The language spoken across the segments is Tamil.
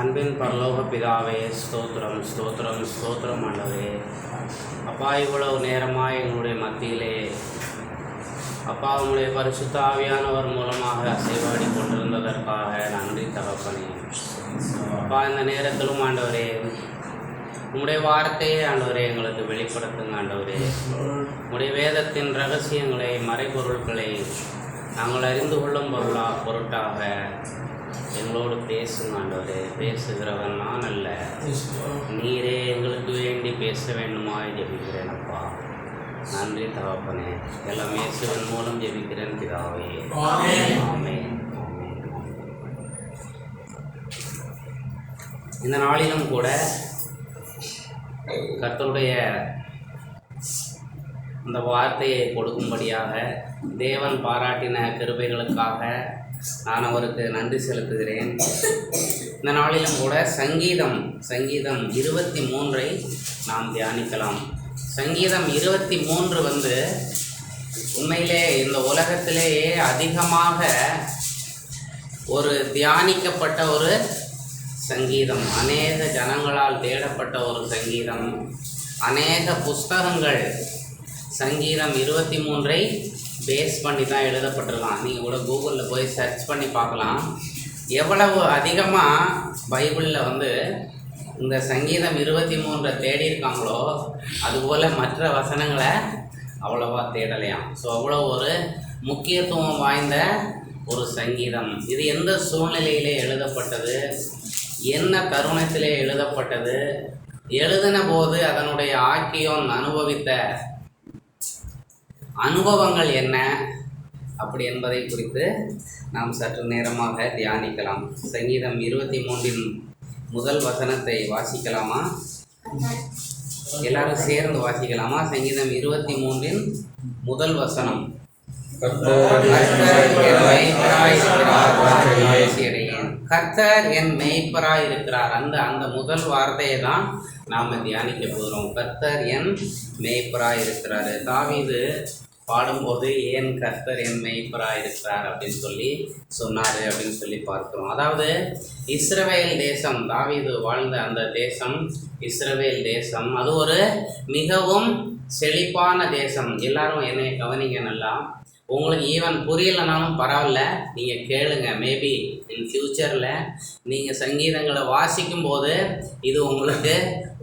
அன்பின் பரலோக பிதாவே, ஸ்தோத்திரம் ஸ்தோத்திரம் ஸ்தோத்திரம் ஆண்டவரே. அப்பா, இவ்வளவு நேரமாக எங்களுடைய மத்தியிலே அப்பா உங்களுடைய பரிசுத்த ஆவியானவர் மூலமாக அசைவாடி கொண்டிருந்ததற்காக நன்றி தகப்பனே. அப்பா, இந்த நேரத்திலும் ஆண்டவரே உங்களுடைய வார்த்தையை ஆண்டவரே எங்களுக்கு வெளிப்படுத்துங்க ஆண்டவரே. உங்களுடைய வேதத்தின் ரகசியங்களை, மறைபொருட்களை நாங்கள் அறிந்து கொள்ளும் பொருட்டாக எங்களோடு பேசுங்க ஆண்டவரே. பேசுகிறவன் நான் அல்ல, நீரே எங்களுக்கு வேண்டி பேச வேண்டுமாய் ஜெபிக்கிறேன் அப்பா. நன்றி தகப்பனே. எல்லாம் இயேசுவின் மூலம் ஜெபிக்கிறேன் பிதாவே, ஆமென். இந்த நாளிலும் கூட கர்த்தருடைய அந்த வார்த்தையை கொடுக்கும்படியாக தேவன் பாராட்டின கிருபைகளுக்காக நான் அவருக்கு நன்றி செலுத்துகிறேன். இந்த நாளிலும் கூட சங்கீதம் 23 நாம் தியானிக்கலாம். சங்கீதம் 23 உண்மையிலே இந்த உலகத்திலேயே அதிகமாக ஒரு தியானிக்கப்பட்ட ஒரு சங்கீதம், அநேக ஜனங்களால் தேடப்பட்ட ஒரு சங்கீதம். அநேக புஸ்தகங்கள் சங்கீதம் 23 பேஸ் பண்ணி தான் எழுதப்பட்டிருக்கலாம். நீங்கள் கூட கூகுளில் போய் சர்ச் பண்ணி பார்க்கலாம். எவ்வளவு அதிகமாக பைபிளில் இந்த சங்கீதம் 23 தேடி இருக்காங்களோ அதுபோல் மற்ற வசனங்களை அவ்வளவா தேடலையாம். ஸோ அவ்வளோ ஒரு முக்கியத்துவம் வாய்ந்த ஒரு சங்கீதம். இது எந்த சூழ்நிலையிலே எழுதப்பட்டது, என்ன தருணத்திலே எழுதப்பட்டது, எழுதின போது அதனுடைய ஆக்கியோன் அனுபவித்த அனுபவங்கள் என்ன அப்படி என்பதை குறித்து நாம் சற்று நேரமாக தியானிக்கலாம். சங்கீதம் 23 முதல் வசனத்தை வாசிக்கலாமா? எல்லாரும் சேர்ந்து வாசிக்கலாமா? சங்கீதம் 23 முதல் வசனம். கர்த்தர் என் மெய்ப்பராய் இருக்கிறார். அந்த முதல் வார்த்தையை தான் நாம் தியானிக்க போகிறோம். கர்த்தர் என் மெய்ப்பராய் இருக்கிறாரு. தாவீது பாடும்போது ஏன் கர்த்தர் என் மெய்ப்பராய் இருக்கிறார் அப்படின்னு சொல்லி சொன்னார் அப்படின்னு சொல்லி பார்க்கிறோம். அதாவது இஸ்ரவேல் தேசம், தாவீது வாழ்ந்த அந்த தேசம் இஸ்ரவேல் தேசம், அது ஒரு மிகவும் செழிப்பான தேசம். எல்லாரும் என்னை கவனிங்க நல்லா. உங்களுக்கு ஈவன் புரியலைனாலும் பரவாயில்ல, நீங்கள் கேளுங்க. மேபி இன் ஃப்யூச்சரில் நீங்கள் சங்கீதங்களை வாசிக்கும் போது இது உங்களுக்கு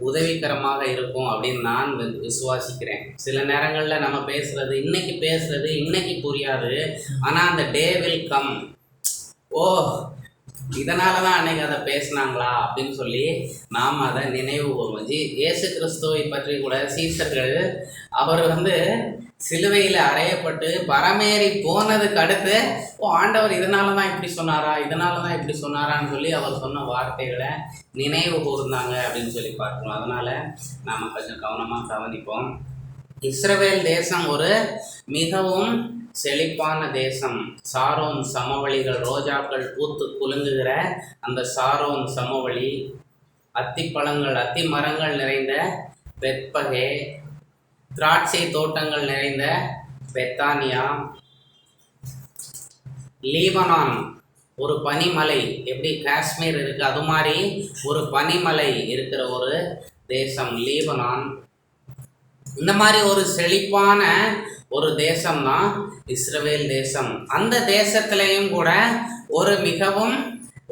உதவிகரமாக இருக்கும் அப்படின்னு நான் விசுவாசிக்கிறேன். சில நேரங்களில் நம்ம பேசுகிறது இன்னைக்கு புரியாது, ஆனால் அந்த டே வில் கம். ஓ, இதனால தான் அன்னைக்கு அதை பேசினாங்களா அப்படின்னு சொல்லி நாம் அதை நினைவு கூறுவோம். இயேசு கிறிஸ்துவை பற்றி கூட சீசர்கள் அவர் சிலுவையில் அறையப்பட்டு பரமேறி போனதுக்கு அடுத்து ஆண்டவர் இதனால தான் இப்படி சொன்னாரான்னு சொல்லி அவர் சொன்ன வார்த்தைகளை நினைவு கூர்ந்தாங்க அப்படின்னு சொல்லி பார்க்கணும். அதனால் நாம் கொஞ்சம் கவனமாக கவனிப்போம். இஸ்ரவேல் தேசம் ஒரு மிகவும் செழிப்பான தேசம். சாரோன் சமவெளிகள், ரோஜாக்கள் பூத்து குலுங்குகிற அந்த சாரோன் சமவெளி, அத்திப்பழங்கள், அத்தி மரங்கள் நிறைந்த பெத்பகே, திராட்சை தோட்டங்கள் நிறைந்த பெத்தானியா, லீபனான் ஒரு பனிமலை, எப்படி காஷ்மீர் இருக்கு அது மாதிரி ஒரு பனிமலை இருக்கிற ஒரு தேசம் லீபனான். இந்த மாதிரி ஒரு செழிப்பான ஒரு தேசம்னா இஸ்ரவேல் தேசம். அந்த தேசத்திலையும் கூட ஒரு மிகவும்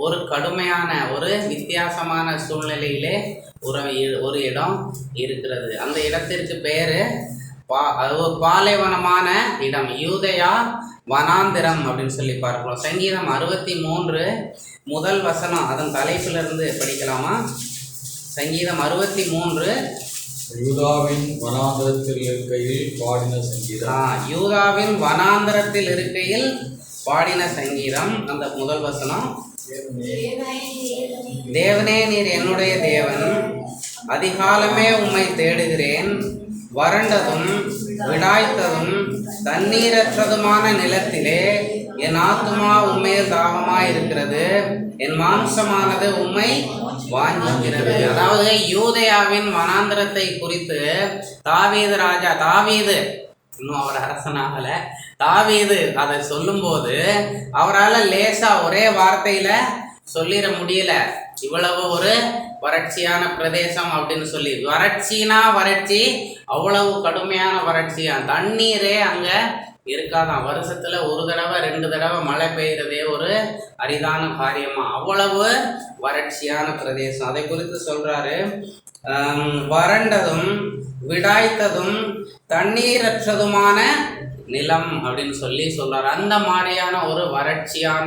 ஒரு கடுமையான ஒரு வித்தியாசமான சூழ்நிலையிலே ஒரு இடம் இருக்கிறது. அந்த இடத்திற்கு பேர் ஒரு பாலைவனமான இடம், யூதேயா வனாந்திரம் அப்படின்னு சொல்லி பார்க்கிறோம். சங்கீதம் 63 முதல் வசனம், அதன் தலைப்பிலிருந்து படிக்கலாமா? சங்கீதம் 63 யூதாவின் வனாந்தரத்தில் இருக்கையில் பாடின சங்கீதம். யூதாவின் வனாந்தரத்தில் இருக்கையில் பாடின சங்கீதம். அந்த முதல் வசனம், தேவனே நீர் என்னுடைய தேவன், அதிகாலமே உம்மை தேடுகிறேன். வறண்டதும் விடாய்த்ததும் தண்ணீரற்றதுமான நிலத்திலே என் ஆத்துமா உண்மையில் தாகமாய் இருக்கிறது, என் மாம்சமானது உம்மை வாஞ்சிக்கிறது. அதாவது யூதேயாவின் வனாந்திரத்தை குறித்து தாவீது இன்னும் அவர் அரசனாகல. தாவீது அதை சொல்லும்போது அவரால் லேசா ஒரே வார்த்தையில சொல்லிட முடியல. இவ்வளவு ஒரு வறட்சியான பிரதேசம் அப்படின்னு சொல்லி, வறட்சினா வறட்சி, அவ்வளவு கடுமையான வறட்சியா, தண்ணீரே அங்க இருக்காதான். வருஷத்துல ஒரு தடவை 2 தடவை மழை பெய்யறதே ஒரு அரிதான காரியமா, அவ்வளவு வறட்சியான பிரதேசம். அதை குறித்து சொல்றாரு, வறண்டதும் விடாய்த்ததும் தண்ணீரற்றதுமான நிலம் அப்படின்னு சொல்றாரு. அந்த மாதிரியான ஒரு வறட்சியான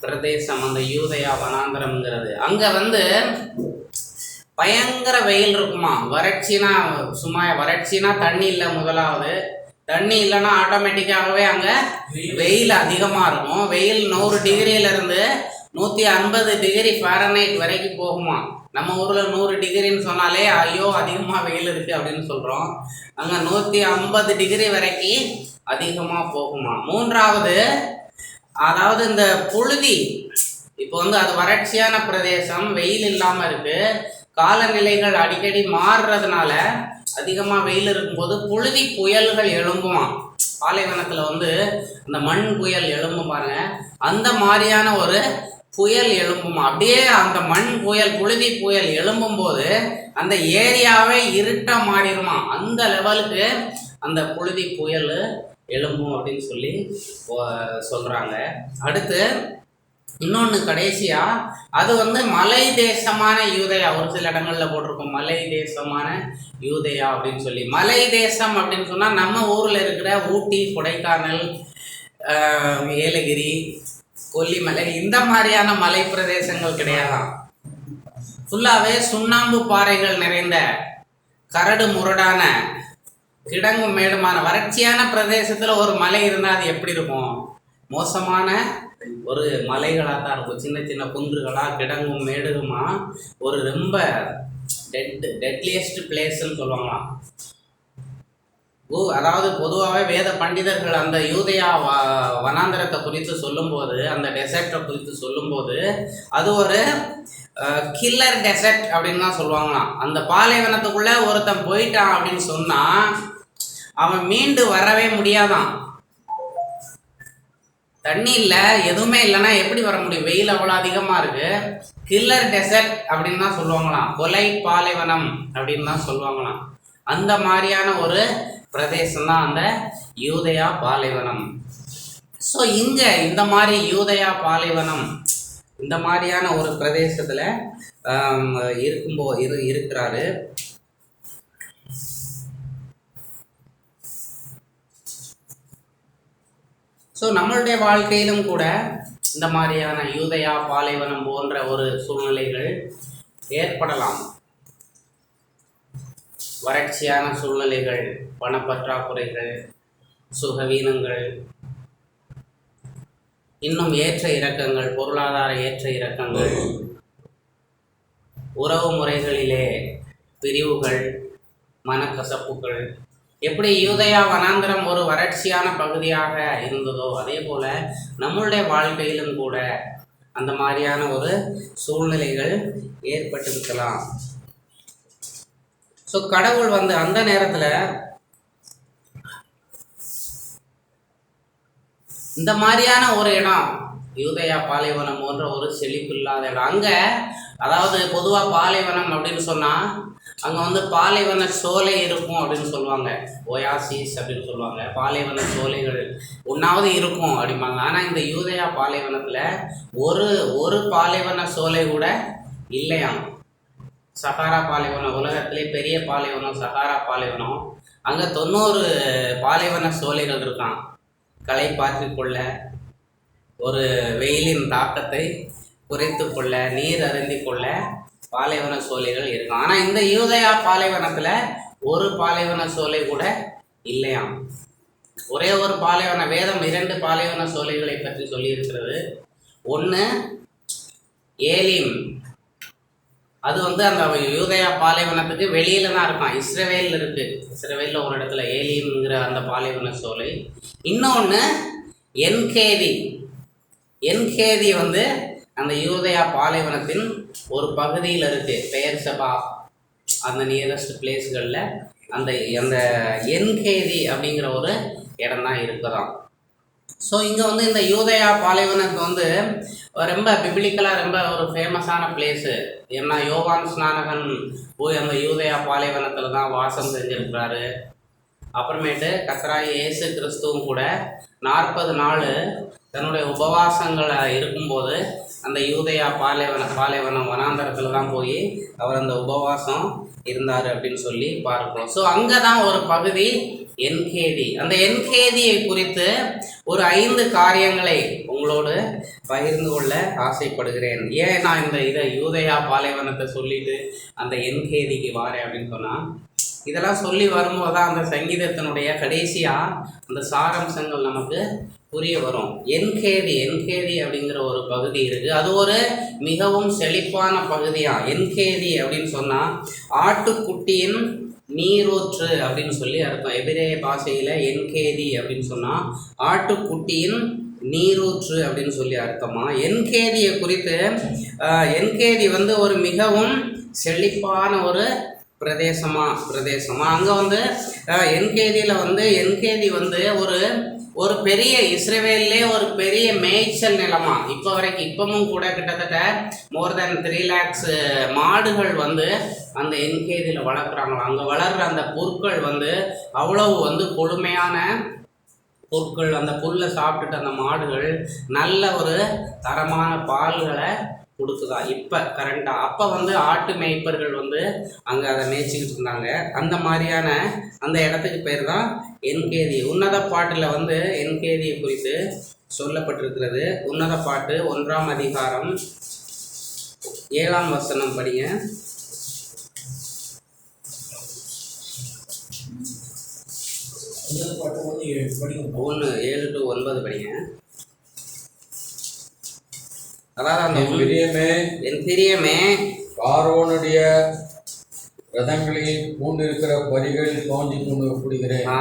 பிரதேசம் அந்த யூதயா வனாந்தரம்ங்கிறது. அங்க பயங்கர வெயில் இருக்குமா. வறட்சினா தண்ணி இல்லை. முதலாவது தண்ணி இல்லைன்னா ஆட்டோமேட்டிக்காகவே அங்க வெயில் அதிகமா இருக்கும். வெயில் 100 டிகிரியிலிருந்து 150 டிகிரி ஃபாரன்ஹைட் வரைக்கும் போகுமா. நம்ம ஊர்ல 100 டிகிரின்னு சொன்னாலே ஐயோ அதிகமா வெயில் இருக்கு அப்படின்னு சொல்றோம். அங்க 150 டிகிரி வரைக்கும் அதிகமா போகுமா. மூன்றாவது, அதாவது இந்த புழுதி, இப்போ அது வறட்சியான பிரதேசம், வெயில் இல்லாம இருக்கு, காலநிலைகள் அடிக்கடி மாறுறதுனால அதிகமா வெயில் இருக்கும்போது புழுதி புயல்கள் எழும்புமா. பாலைவனத்துல இந்த மண் புயல் எழும்பும் பாருங்க, அந்த மாதிரியான ஒரு புயல் எழும்புமா. அப்படியே அந்த மண் புயல், புழுதி புயல் எழும்பும் போது அந்த ஏரியாவே இருட்ட மாறிடுமா. அந்த லெவலுக்கு அந்த புழுதி புயல் எழும்பும் அப்படின்னு சொல்றாங்க. அடுத்து இன்னொன்று கடைசியா, அது மலை தேசமான யூதயா. ஒரு சில இடங்கள்ல போட்டிருக்கோம் மலை தேசமான யூதயா அப்படின்னு சொல்லி. மலை தேசம் அப்படின்னு சொன்னா நம்ம ஊர்ல இருக்கிற ஊட்டி, கொடைக்கானல், ஏலகிரி, கொல்லிமலை இந்த மாதிரியான மலை பிரதேசங்கள் கிடையாதான். ஃபுல்லாவே சுண்ணாம்பு பாறைகள் நிறைந்த கரடு முரடான கிடங்கும் மேடுமான வறட்சியான பிரதேசத்துல ஒரு மலை இருந்தா அது எப்படி இருக்கும்? மோசமான ஒரு மலைகளாக தான் இருக்கும். சின்ன சின்ன குன்றுகளா கிடங்கும் மேடுகுமா, ஒரு ரொம்ப டெட்லியஸ்ட் பிளேஸ்ன்னு சொல்லுவாங்களாம். அதாவது பொதுவாகவே வேத பண்டிதர்கள் அந்த யூதயா வனாந்தரத்தை குறித்து சொல்லும்போது, அந்த டெசர்ட்டை குறித்து சொல்லும்போது, அது ஒரு கில்லர் டெசர்ட் அப்படின்னு தான் சொல்லுவாங்களாம். அந்த பாலைவனத்துக்குள்ள ஒருத்தன் போயிட்டான் அப்படின்னு சொன்னா அவன் மீண்டு வரவே முடியாதான். தண்ணி இல்லை, எதுவுமே இல்லைன்னா எப்படி வர முடியும்? வெயில் அவ்வளோ அதிகமாக இருக்கு. கில்லர் டெசர்ட் அப்படின்னு தான் சொல்லுவாங்களாம், கொலை பாலைவனம் அப்படின்னு தான் சொல்லுவாங்களாம். அந்த மாதிரியான ஒரு பிரதேசம் தான் அந்த யூதயா பாலைவனம். ஸோ இங்கே இந்த மாதிரி யூதயா பாலைவனம் இந்த மாதிரியான ஒரு பிரதேசத்தில் இருக்கிறாரு. ஸோ நம்மளுடைய வாழ்க்கையிலும் கூட இந்த மாதிரியான யூதயா பாலைவனம் போன்ற ஒரு சூழ்நிலைகள் ஏற்படலாம். வறட்சியான சூழ்நிலைகள், பணப்பற்றாக்குறைகள், சுகவீனங்கள், இன்னும் ஏற்ற இறக்கங்கள், பொருளாதார ஏற்ற இறக்கங்கள், உறவு முறைகளிலே பிரிவுகள், மனக்கசப்புகள். எப்படி யூதயா வனாந்தரம் ஒரு வறட்சியான பகுதியாக இருந்ததோ அதே போல நம்மளுடைய வாழ்க்கையிலும் கூட அந்த மாதிரியான ஒரு சூழ்நிலைகள் ஏற்பட்டிருக்கலாம். ஸோ கடவுள் அந்த நேரத்தில் இந்த மாதிரியான ஒரு இடம், யூதயா பாலைவனம் போன்ற ஒரு செழிப்பு இல்லாத இடம். அங்கே அதாவது பொதுவாக பாலைவனம் அப்படின்னு சொன்னால் அங்கே பாலைவன சோலை இருக்கும் அப்படின்னு சொல்லுவாங்க, ஒயாசிஸ் அப்படின்னு சொல்லுவாங்க. பாலைவன சோலைகள் ஒன்றாவது இருக்கும் அப்படிம்பாங்க. ஆனால் இந்த யூதயா பாலைவனத்தில் ஒரு பாலைவன சோலை கூட இல்லையாம். சஹாரா பாலைவனம், உலகத்திலே பெரிய பாலைவனம் சஹாரா பாலைவனம். அங்கே 90 பாலைவன சோலைகள் இருக்கான். களை பாற்றிக்கொள்ள, ஒரு வெயிலின் தாக்கத்தை குறைத்து கொள்ள, நீர் அருந்தி கொள்ள பாலைவன சோலைகள் இருக்கும். ஆனால் இந்த யூதயா பாலைவனத்தில் ஒரு பாலைவன சோலை கூட இல்லையாம். ஒரே ஒரு பாலைவன, வேதம் 2 பாலைவன சோலைகளை பற்றி சொல்லியிருக்கிறது. ஒன்று ஏலீம், அது அந்த யூதயா பாலைவனத்துக்கு வெளியில தான் இருக்கான். இஸ்ரவேல் இருக்கு, இஸ்ரவேலில் ஒரு இடத்துல ஏலீம்ங்கிற அந்த பாலைவன சோலை. இன்னொன்று என்கேதி அந்த யூதயா பாலைவனத்தின் ஒரு பகுதியில் இருக்கு. பெயர் சபா அந்த நியரஸ்ட் பிளேஸ்களில் அந்த அந்த என்கேதி அப்படிங்கிற ஒரு இடம் தான் இருக்குதாம். ஸோ இங்கே வந்து இந்த யூதயா பாலைவனத்து வந்து ரொம்ப பிபிலிக்கலாக ரொம்ப ஒரு ஃபேமஸான பிளேஸு. ஏன்னா யோவான் ஸ்நானகன் போய் அந்த யூதயா பாலைவனத்தில் தான் வாசம் செஞ்சுருக்கிறாரு. அப்புறமேட்டு கர்த்தராகிய இயேசு கிறிஸ்துவும் கூட 40 நாள் தன்னுடைய உபவாசங்களை இருக்கும்போது அந்த யூதயா பாலைவனம் வனாந்தரத்தில் தான் போய் அவர் அந்த உபவாசம் இருந்தார் அப்படின்னு சொல்லி பார்க்கிறோம். ஸோ அங்கே தான் ஒரு பகுதி என்கேதி. அந்த என்கேதியை குறித்து ஒரு 5 காரியங்களை உங்களோடு பகிர்ந்து கொள்ள ஆசைப்படுகிறேன். ஏன் நான் இதை யூதயா பாலைவனத்தை சொல்லிட்டு அந்த என்கேதிக்கு வாரேன் அப்படின்னு சொன்னால், இதெல்லாம் சொல்லி வரும்போது தான் அந்த சங்கீதத்தினுடைய கடைசியாக அந்த சாரம்சங்கள் நமக்கு புரிய வரும். என்கேதி அப்படிங்கிற ஒரு பகுதி இருக்குது. அது ஒரு மிகவும் செழிப்பான பகுதியாக. என்கேதி அப்படின்னு சொன்னால் ஆட்டுக்குட்டியின் நீரூற்று அப்படின்னு சொல்லி அர்த்தம். எபிரேய பாஷையில் என்கேதி அப்படின்னு சொன்னால் ஆட்டுக்குட்டியின் நீரூற்று அப்படின்னு சொல்லி அர்த்தமா. என்கேதியை குறித்து என்கேதி வந்து ஒரு மிகவும் செழிப்பான ஒரு பிரதேசமா அங்கே வந்து என்கேதி வந்து ஒரு பெரிய இஸ்ரேவேல்லே ஒரு பெரிய மேய்ச்சல் நிலமா. இப்போ வரைக்கும் இப்பவும் கூட கிட்டத்தட்ட மோர் தென் 3 lakhs மாடுகள் வந்து அந்த என்கேதியில் வளர்க்குறாங்களாம். அங்கே வளர்கிற அந்த புற்கள் வந்து அவ்வளவு வந்து கொடுமையான புற்கள். அந்த புல்லை சாப்பிட்டுட்டு அந்த மாடுகள் நல்ல ஒரு தரமான பால்களை கொடுக்குதா இப்போ கரண்டாக. அப்போ வந்து ஆட்டு மேய்ப்பர்கள் வந்து அங்கே அதை மேய்ச்சிக்கிட்டு இருந்தாங்க. அந்த மாதிரியான அந்த இடத்துக்கு பேர் தான் என்கேதி. உன்னத பாட்டில் வந்து என்கேதியை குறித்து சொல்லப்பட்டிருக்கிறது. உன்னத பாட்டு 1ஆம் அதிகாரம் 7ஆம் வசனம் படிங்க. 1:7 to 9 படிங்க. அதாவது அந்த என் பிரியமே பார்வோனுடைய ரதங்களில் பூண்டிருக்கிற பரிகள் தோன்றி கொண்டு கூடுகிறேன்.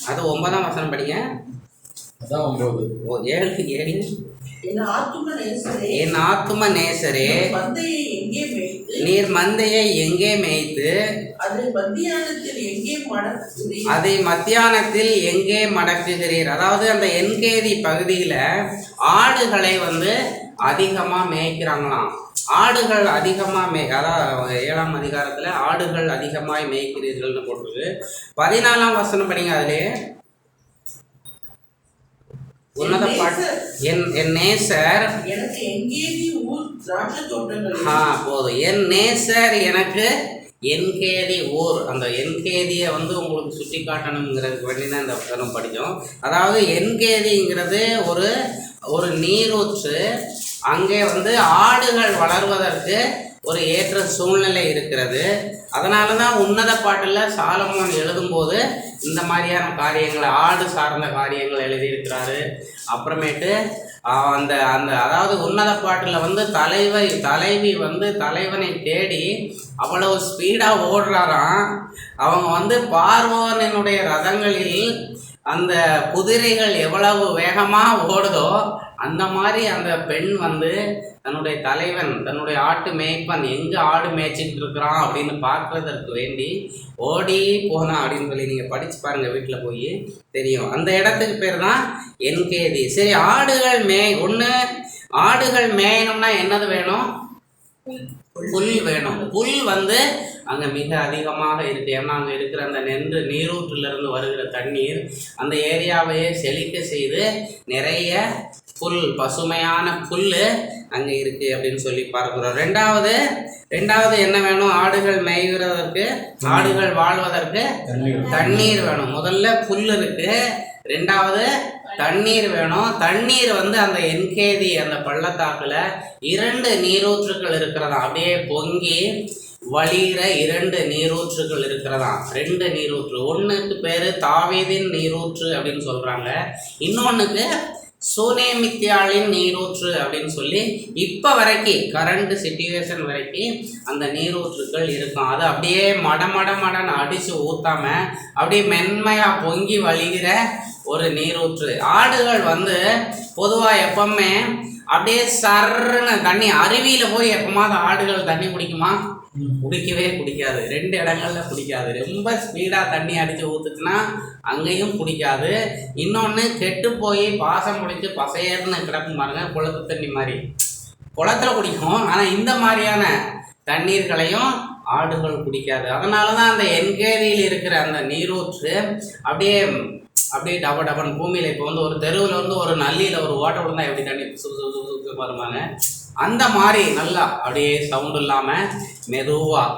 அது 9ஆம் வசனம் படிங்க. அதான் 9. 7 என் ஆத்தும நேசரே நீர் மந்தையை எங்கே மேய்த்து அதை மத்தியானத்தில் எங்கே மடக்குகிறீர். அதாவது அந்த என்கேதி பகுதியில் ஆடுகளை வந்து அதிகமாக மேய்க்கிறாங்களாம். ஆடுகள் அதிகமாக அதாவது 7ஆம் அதிகாரத்தில் ஆடுகள் அதிகமாக மேய்க்கிறீர்கள்னு போட்டிருக்கு. 14ஆம் வசனம் படிங்க. அதிலே உன்னத பாட்டு என் நேசர் போதும். என் நேசர் எனக்கு என்கேதி ஊர். அந்த என்கேதியை வந்து உங்களுக்கு சுட்டி காட்டணுங்கிறதுக்கு வேண்டி தான் இந்த புத்தகம் படித்தோம். அதாவது என்கேதிங்கிறது ஒரு நீரூற்று. அங்கே வந்து ஆடுகள் வளர்வதற்கு ஒரு ஏற்ற சூழ்நிலை இருக்கிறது. அதனால தான் உன்னத பாட்டில் சாலமோன் எழுதும்போது இந்த மாதிரியான காரியங்களை ஆடு சார்ந்த காரியங்கள் எழுதியிருக்கிறாரு. அப்புறமேட்டு அந்த அந்த அதாவது உன்னத பாட்டில் வந்து தலைவி வந்து தலைவனை தேடி அவ்வளவு ஸ்பீடாக ஓடுறாராம். அவங்க வந்து பார்வோனினுடைய ரதங்களில் அந்த குதிரைகள் எவ்வளவு வேகமாக ஓடுதோ அந்த மாதிரி அந்த பெண் வந்து தன்னுடைய தலைவன் தன்னுடைய ஆட்டு மேய்ப்பன் எங்கே ஆடு மேய்ச்சிட்டு இருக்கிறான் அப்படின்னு பார்க்கறதற்கு வேண்டி ஓடி போனா அப்படின்னு சொல்லி நீங்கள் படித்து பாருங்கள், வீட்டில் போய் தெரியும். அந்த இடத்துக்கு பேர் தான் என்கேதி. சரி, ஆடுகள் மேயணும்னா என்னது வேணும்? புல் வேணும். புல் வந்து அங்கே மிக அதிகமாக இருக்குது. ஏன்னா அங்கே இருக்கிற அந்த நீரூற்றிலிருந்து வருகிற தண்ணீர் அந்த ஏரியாவையே செழிக்க செய்து நிறைய பசுமையான புல் அங்கே இருக்குது அப்படின்னு சொல்லி பார்க்குறோம். ரெண்டாவது என்ன வேணும்? ஆடுகள் மேய்கிறதற்கு, ஆடுகள் வாழ்வதற்கு தண்ணீர் வேணும். முதல்ல புல் இருக்குது, ரெண்டாவது தண்ணீர் வேணும். தண்ணீர் வந்து அந்த என்கேதி அந்த பள்ளத்தாக்கில் 2 நீரூற்றுகள் இருக்கிறதா, அப்படியே பொங்கி வழிகிற 2 நீரூற்றுகள் இருக்கிறதா. 2 நீரூற்று. ஒன்றுக்கு பேர் தாவீதின் நீரூற்று அப்படின்னு சொல்கிறாங்க, இன்னொன்றுக்கு சூனேமித்தியாளின் நீரூற்று அப்படின்னு சொல்லி இப்போ வரைக்கும் கரண்ட் சிச்சுவேஷன் வரைக்கும் அந்த நீரூற்றுக்கள் இருக்கும். அது அப்படியே மடன்னு அடித்து ஊற்றாம அப்படியே மென்மையாக பொங்கி வழிகிற ஒரு நீரூற்று. ஆடுகள் வந்து பொதுவாக எப்பவுமே அப்படியே சர்ன்னு தண்ணி, அருவியில் போய் எப்போமாவது ஆடுகள் தண்ணி குடிக்குமா? குடிக்கவே குடிக்காது. 2 இடங்கள்ல குடிக்காது. ரொம்ப ஸ்பீடாக தண்ணி அடித்து ஊற்றுச்சுன்னா அங்கேயும் குடிக்காது. இன்னொன்று கெட்டு போய் பாசம் முடிச்சு பசையர்னு கிடக்கும் பாருங்க, குளத்து தண்ணி மாதிரி. குளத்துல குடிக்கும், ஆனால் இந்த மாதிரியான தண்ணீர்களையும் ஆடுகள் குடிக்காது. அதனால தான் அந்த என்கேரியில் இருக்கிற அந்த நீரூற்று அப்படியே டப டபன் பூமியில். இப்போ வந்து ஒரு தெருவில் வந்து ஒரு நல்லியில் ஒரு ஓட்டை விழுந்தா எப்படி தண்ணி சுடு வருவாங்க, அந்த மாதிரி நல்லா அப்படியே சவுண்டு இல்லாமல் மெதுவாக.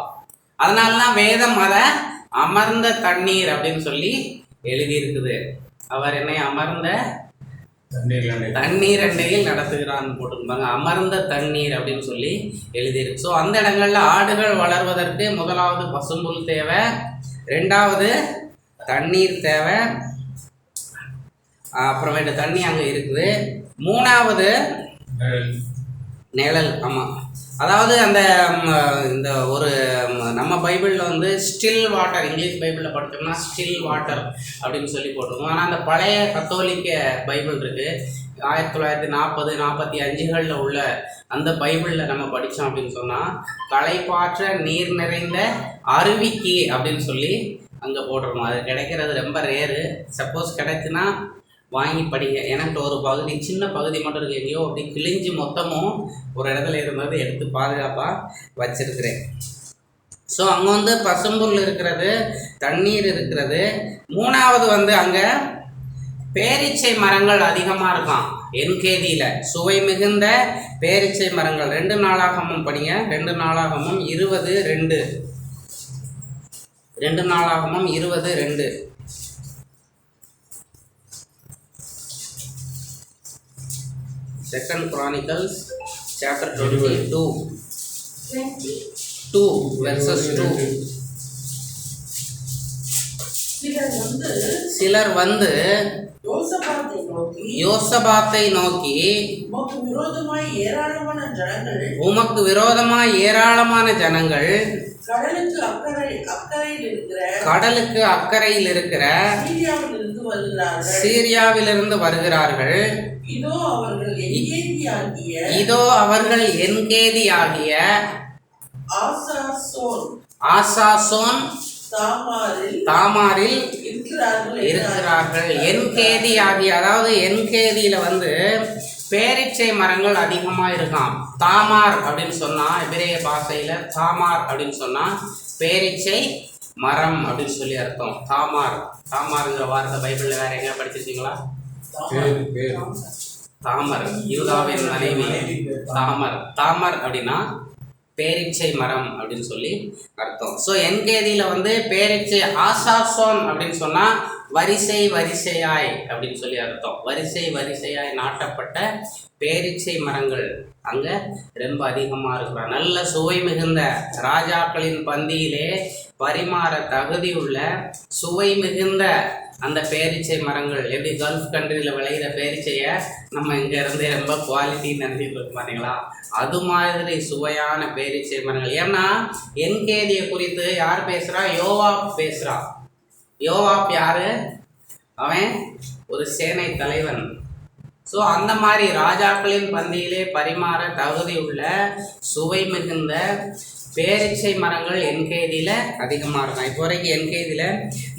அதனால தான் வேதம் அதை அமர்ந்த தண்ணீர் அப்படின்னு சொல்லி எழுதியிருக்குது. அவர் என்னை அமர்ந்த தண்ணீர் அண்டையில் நடத்துகிறான்னு போட்டுருப்பாங்க. அமர்ந்த தண்ணீர் அப்படின்னு சொல்லி எழுதியிருக்கு. ஸோ அந்த இடங்கள்ல ஆடுகள் வளர்வதற்கு முதலாவது பசும்புல் தேவை, 2வது தண்ணீர் தேவை, அப்புறமேட்டு தண்ணி அங்கே இருக்குது, 3வது நிழல். ஆமாம், அதாவது அந்த இந்த ஒரு நம்ம பைபிளில் வந்து ஸ்டில் வாட்டர், இங்கிலீஷ் பைபிளில் படித்தோம்னா ஸ்டில் வாட்டர் அப்படின்னு சொல்லி போட்டிருக்கோம். ஆனால் அந்த பழைய கத்தோலிக்க பைபிள் இருக்குது, 1940, 45களில் உள்ள அந்த பைபிளில் நம்ம படித்தோம் அப்படின்னு சொன்னால் களைப்பாற்ற நீர் நிறைந்த அருவிக்கு அப்படின்னு சொல்லி அங்கே போட்டிருக்கோம். அது கிடைக்கிறது ரொம்ப ரேரு. சப்போஸ் கிடைச்சுன்னா வாங்கி படிங்க. எனக்கு ஒரு பகுதி, சின்ன பகுதி மட்டும் இருக்கு, எங்கேயோ அப்படி கிழிஞ்சு மொத்தமும் ஒரு இடத்துல இருந்தது எடுத்து பாதுகாப்பாக வச்சிருக்கிறேன். ஸோ அங்கே வந்து பசும்புல் இருக்கிறது, தண்ணீர் இருக்கிறது. 3வது வந்து அங்கே பேரீச்சை மரங்கள் அதிகமாக இருக்கான் என்கேதியில். சுவை மிகுந்த பேரீச்சை மரங்கள். 2 நாளாகமும் படிங்க, 2 நாளாகமும் 20:2, 2 நாளாகமும் 20:2. Second Chronicles chapter 22 verses 2. சிலர் வந்து யோசபாத்தை நோக்கி உமக்கு விரோதமாய் ஏராளமான ஜனங்கள் கடலுக்கு அக்கறையில் இருக்கிற சீரியாவிலிருந்து வருகிறார்கள். இதோ அவர்கள் என்கேதியாகிய ஆசாசோன் தாமாரில் இருக்கிறார்கள். என்கேதி ஆகிய, அதாவது என்கேதியில வந்து பேரீச்சை மரங்கள் அதிகமாக இருக்காம். தாமார் அப்படின்னு சொன்னா எபிரேய பாஷையில தாமார் அப்படின்னு சொன்னா பேரீச்சை மரம் அப்படின்னு சொல்லி அர்த்தம். தாமார்ங்கிற வார்த்தை பைபிள்ல வேற எங்க படிச்சிருக்கீங்களா? தாமர், யூதாவின் மனைவி தாமர் அப்படின்னா பேரீச்சை மரம் அப்படின்னு சொல்லி அர்த்தம். ஸோ என்கேதியில் வந்து பேரீச்சை ஆசாசோன் அப்படின்னு சொன்னால் வரிசையாய் அப்படின்னு சொல்லி அர்த்தம். வரிசையாய் நாட்டப்பட்ட பேரீச்சை மரங்கள் அங்கே ரொம்ப அதிகமாக இருக்கிறார். நல்ல சுவை மிகுந்த ராஜாக்களின் பந்தியிலே பரிமாற தகுதியுள்ள சுவை மிகுந்த அந்த பேரீச்சை மரங்கள். எப்படி கல்ஃப் கண்ட்ரியில் விளையிற பேரீச்சையை நம்ம இங்கேருந்து ரொம்ப குவாலிட்டின்னு நினைச்சிட்டு இருக்கோம் பார்த்தீங்களா, அது மாதிரி சுவையான பேரீச்சை மரங்கள். ஏன்னா என்கேதியை குறித்து யார் பேசுகிறா? யோவாப் பேசுகிறா. யோவாப் யாரு? அவன் ஒரு சேனை தலைவன். ஸோ அந்த மாதிரி ராஜாக்களின் பந்தியிலே பரிமாற தகுதி உள்ள சுவை மிகுந்த பேரீச்சை மரங்கள் என்கேதியில் அதிகமாக இருக்கும். இப்போ வரைக்கும் என்கேதியில்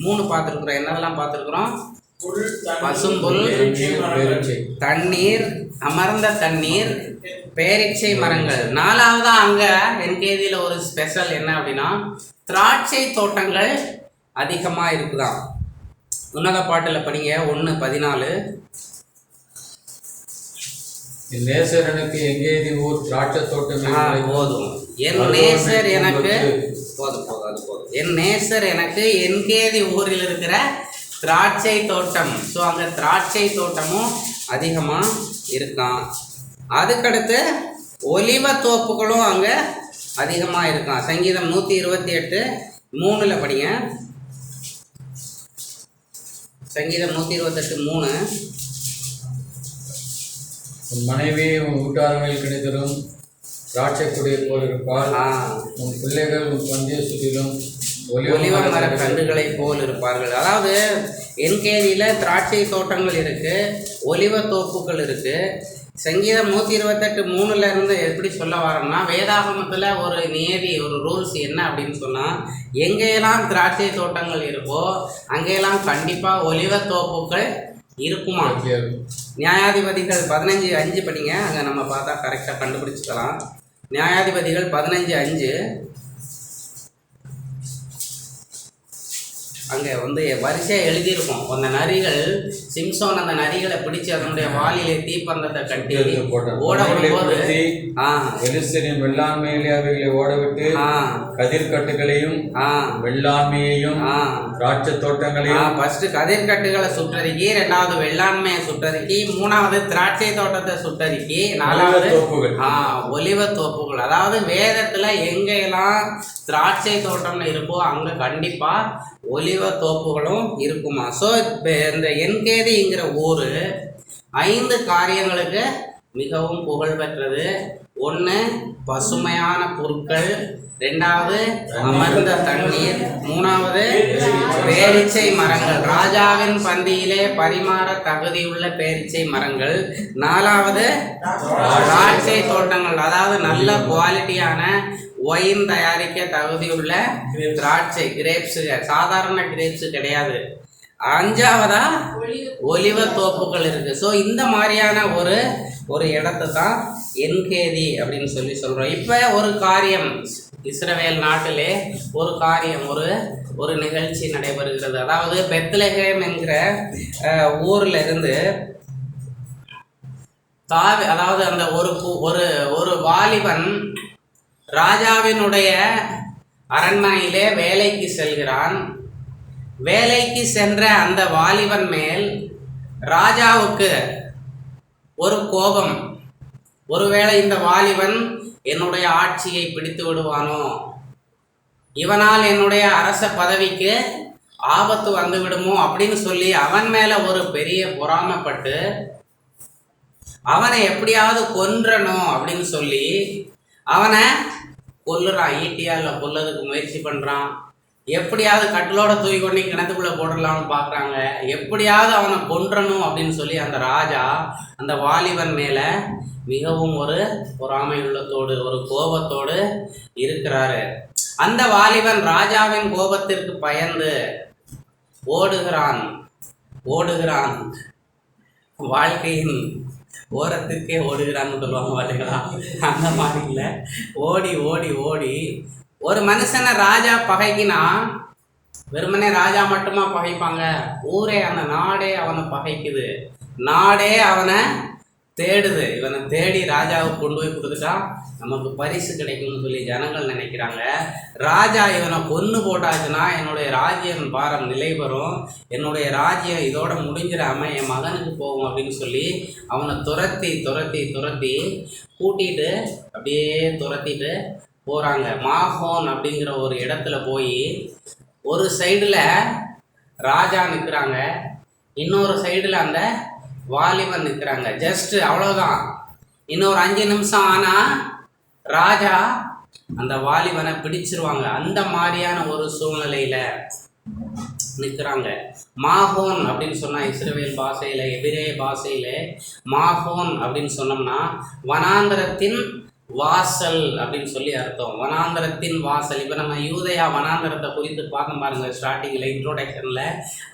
3 பார்த்துருக்குறோம். என்னதெல்லாம் பார்த்துருக்குறோம்? பசும்புல், தண்ணீர், அமர்ந்த தண்ணீர், பேரீச்சை மரங்கள். 4வது அங்கே என்கேதியில் ஒரு ஸ்பெஷல் என்ன அப்படின்னா திராட்சை தோட்டங்கள் அதிகமாக இருக்குதான். உன்னத பாட்டில் படிங்க 1:14. என் நேசர் எனக்கு எங்கேதி ஊர் திராட்சை தோட்டம் போதும். என் நேசர் எனக்கு போதும். என் நேசர் எனக்கு என்கேதி ஊரில் இருக்கிற திராட்சை தோட்டம். ஸோ அங்கே திராட்சை தோட்டமும் அதிகமாக இருக்கான். அதுக்கடுத்து ஒலிவ தோப்புகளும் அங்கே அதிகமாக இருக்கான். சங்கீதம் 128:3 படிங்க. சங்கீதம் 128:3. உன் மனைவி உன் வீட்டார்கள் கிடைத்ததும் திராட்சை கொடியை போல் இருப்பார். உன் பிள்ளைகள் உன் பந்திய சுற்றிலும் ஒலிவ மர கன்றுகளை போல் இருப்பார்கள். அதாவது என்கேதியில் திராட்சை தோட்டங்கள் இருக்குது, ஒலிவ தோப்புகள் இருக்குது. சங்கீதம் 128:3 இருந்து எப்படி சொல்ல வரோம்னா, வேதாகமத்தில் ஒரு நியதி, ஒரு ரூல்ஸ் என்ன அப்படின்னு சொன்னால், எங்கெல்லாம் திராட்சை தோட்டங்கள் இருக்கோ அங்கெல்லாம் கண்டிப்பாக ஒலிவத்தோப்புகள் இருக்குமா. நியாயாதிபதிகள் 15:5 படிங்க, அங்கே நம்ம பார்த்தா கரெக்டாக கண்டுபிடிச்சிக்கலாம். நியாயாதிபதிகள் 15:5 அங்கே வரிசையாக எழுதியிருக்கும். அந்த நரிகள், சிம்சோன் அந்த நரிகளை பிடிச்சி அதனுடைய வாலிலே தீப்பந்தத்தை கட்டி ஓட விடும்போது வெள்ளாண்மையிலே அவைகளை ஓடவிட்டு கதிர்கட்டுகளையும் வெள்ளாண்மையையும் திராட்சை தோட்டங்களையும் ஃபர்ஸ்ட் கதிர்கட்டுகளை சுட்டறிக்கி, 2வது வெள்ளாண்மையை சுட்டறிக்கி, 3வது திராட்சை தோட்டத்தை சுட்டறிக்கி, 4வது ஒலிவ தோப்புகள். அதாவது வேதத்தில் எங்கெல்லாம் திராட்சை தோட்டம்னு இருக்கோ அங்கே கண்டிப்பாக ஒலிவ தோப்புகளும் இருக்குமா. ஸோ இந்த என்கேதிங்கிற ஊர் 5 காரியங்களுக்கு மிகவும் புகழ் பெற்றது. 1 பசுமையான புற்கள், 2வது அமர்ந்த தண்ணீர், 3வது பேரிச்சை மரங்கள், ராஜாவின் பந்தியிலே பரிமாற தகுதியுள்ள பேரிச்சை மரங்கள், 4வது திராட்சை தோட்டங்கள், அதாவது நல்ல குவாலிட்டியான ஒயின் தயாரிக்க தகுதியுள்ள திராட்சை கிரேப்ஸு, சாதாரண கிரேப்ஸு கிடையாது. 5வதா ஒலிவ தோப்புகள் இருக்கு. ஸோ இந்த மாதிரியான ஒரு இடத்த தான் என்கேதி அப்படின்னு சொல்கிறோம். இப்போ ஒரு காரியம், இஸ்ரவேல் நாட்டிலே ஒரு காரியம், ஒரு நிகழ்ச்சி நடைபெறுகிறது. அதாவது பெத்லகேம் என்கிற ஊரில் இருந்து அதாவது அந்த ஒரு வாலிபன் ராஜாவினுடைய அரண்மனையிலே வேலைக்கு செல்கிறான். வேலைக்கு சென்ற அந்த வாலிபன் மேல் ராஜாவுக்கு ஒரு கோபம். ஒருவேளை இந்த வாலிபன் என்னுடைய ஆட்சியை பிடித்து விடுவானோ, இவனால் என்னுடைய அரச பதவிக்கு ஆபத்து வந்து விடுமோ அப்படின்னு சொல்லி அவன் மேல ஒரு பெரிய பொறாமைப்பட்டு அவனை எப்படியாவது கொன்றணும் அப்படின்னு சொல்லி அவனை கொல்லுறான். ஈட்டியால் கொல்லதுக்கு முயற்சி பண்ணுறான். எப்படியாவது கட்டிலோட தூக்கி கொண்டு கிணத்துக்குள்ளே போடலாம்னு பார்க்குறாங்க. எப்படியாவது அவனை கொன்றணும் அப்படின்னு சொல்லி அந்த ராஜா அந்த வாலிபன் மேலே மிகவும் ஒரு பொறாமை உள்ளத்தோடு, ஒரு கோபத்தோடு இருக்கிறாரு. அந்த வாலிபன் ராஜாவின் கோபத்திற்கு பயந்து ஓடுகிறான். வாழ்க்கையின் ஓரத்திற்கே ஓடுகிறான்னு சொல்லுவாங்க பார்த்தீங்களா, அந்த மாதிரி இல்லை. ஓடி ஒரு மனுஷனை ராஜா பகைக்கினா வெறுமனே ராஜா மட்டுமா பகைப்பாங்க, ஊரே, அந்த நாடே அவனை பகைக்குது. நாடே அவனை தேடுது. இவனை தேடி ராஜாவுக்கு கொண்டு போய் கொடுத்துட்டா நமக்கு பரிசு கிடைக்கும்னு சொல்லி ஜனங்கள் நினைக்கிறாங்க. ராஜா இவனை கொன்று போட்டாச்சுன்னா என்னுடைய ராஜ்யம் பாரம் நிலை பெறும், என்னுடைய ராஜ்யம் இதோட முடிஞ்சிடாம என் மகனுக்கு போகும் அப்படின்னு சொல்லி அவனை துரத்தி கூட்டிகிட்டு அப்படியே துரத்திட்டு போகிறாங்க. மாஹோன் அப்படிங்கிற ஒரு இடத்துல போய் ஒரு சைடில் ராஜா நிற்கிறாங்க, இன்னொரு சைடில் அந்த வாலிபன் நிற்கிறாங்க. ஜஸ்ட் அவ்வளோதான். இன்னொரு 5 நிமிஷம் ஆனால் ராஜா அந்த வாலிபனை பிடிச்சிருவாங்க. அந்த மாதிரியான ஒரு சூழ்நிலையில் நிற்கிறாங்க. மாஹோன் அப்படின்னு சொன்னால் இஸ்ரவேல் பாஷையில், எபிரேய பாஷையில் மாஹோன் அப்படின்னு சொன்னோம்னா வனாந்தரத்தின் வாசல் அப்படின்னு சொல்லி அர்த்தம். வனாந்தரத்தின் வாசல். இப்போ நம்ம யூதயா வனாந்தரத்தை குறித்து பார்க்க பாருங்க ஸ்டார்டிங்கில், இன்ட்ரோடக்ஷனில்.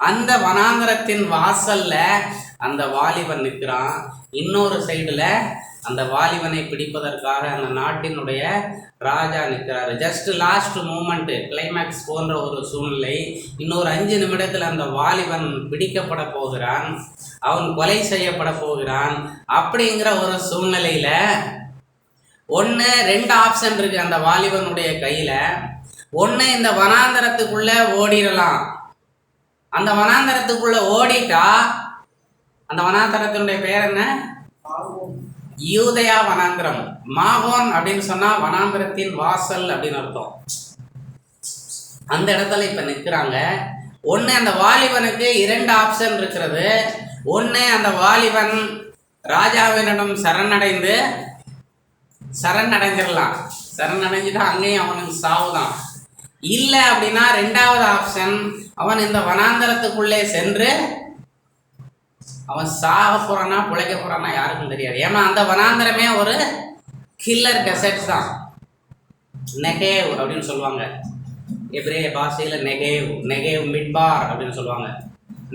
அந்த வனாந்தரத்தின் வாசலில் அந்த வாலிபன் நிற்கிறான். இன்னொரு சைடில் அந்த வாலிபனை பிடிப்பதற்காக அந்த நாட்டினுடைய ராஜா நிற்கிறாரு. ஜஸ்ட் லாஸ்ட் மூமெண்ட்டு, கிளைமேக்ஸ் போன்ற ஒரு சூழ்நிலை. இன்னொரு 5 நிமிடத்தில் அந்த வாலிபன் பிடிக்கப்பட போகிறான், அவன் கொலை செய்யப்பட போகிறான். அப்படிங்கிற ஒரு சூழ்நிலையில் 2 ஆப்ஷன் இருக்குது அந்த வாலிபனுடைய கையில். 1, இந்த வனாந்தரத்துக்குள்ளே ஓடிடலாம். அந்த வனாந்தரத்துக்குள்ளே ஓடிட்டா, அந்த வனாந்தரத்தினுடைய பேர் என்ன? யூதயா வனாந்திரம். மாகோன் அப்படின்னு சொன்னால் வனாந்திரத்தின் வாசல் அப்படின்னு அர்த்தம். அந்த இடத்துல இப்போ நிற்கிறாங்க. 1, அந்த வாலிபனுக்கு 2 ஆப்ஷன் இருக்கிறது. 1, அந்த வாலிபன் ராஜாவினிடம் சரணடைஞ்சிடலாம். சரணடைஞ்சிட்டா அங்கேயும் அவனுக்கு சாவுதான். இல்லை அப்படின்னா 2வது ஆப்ஷன், அவன் இந்த வனாந்தரத்துக்குள்ளே சென்று அவன் சாக போகிறானா பிழைக்க போகிறானா யாருக்கும் தெரியாது. ஏன்னா அந்த வனாந்தரமே ஒரு கில்லர் டெசர்ட்ஸ் தான். நெகேவ் அப்படின்னு சொல்லுவாங்க எபிரேய பாஷையில். நெகேவ் மிட்பார் அப்படின்னு சொல்லுவாங்க.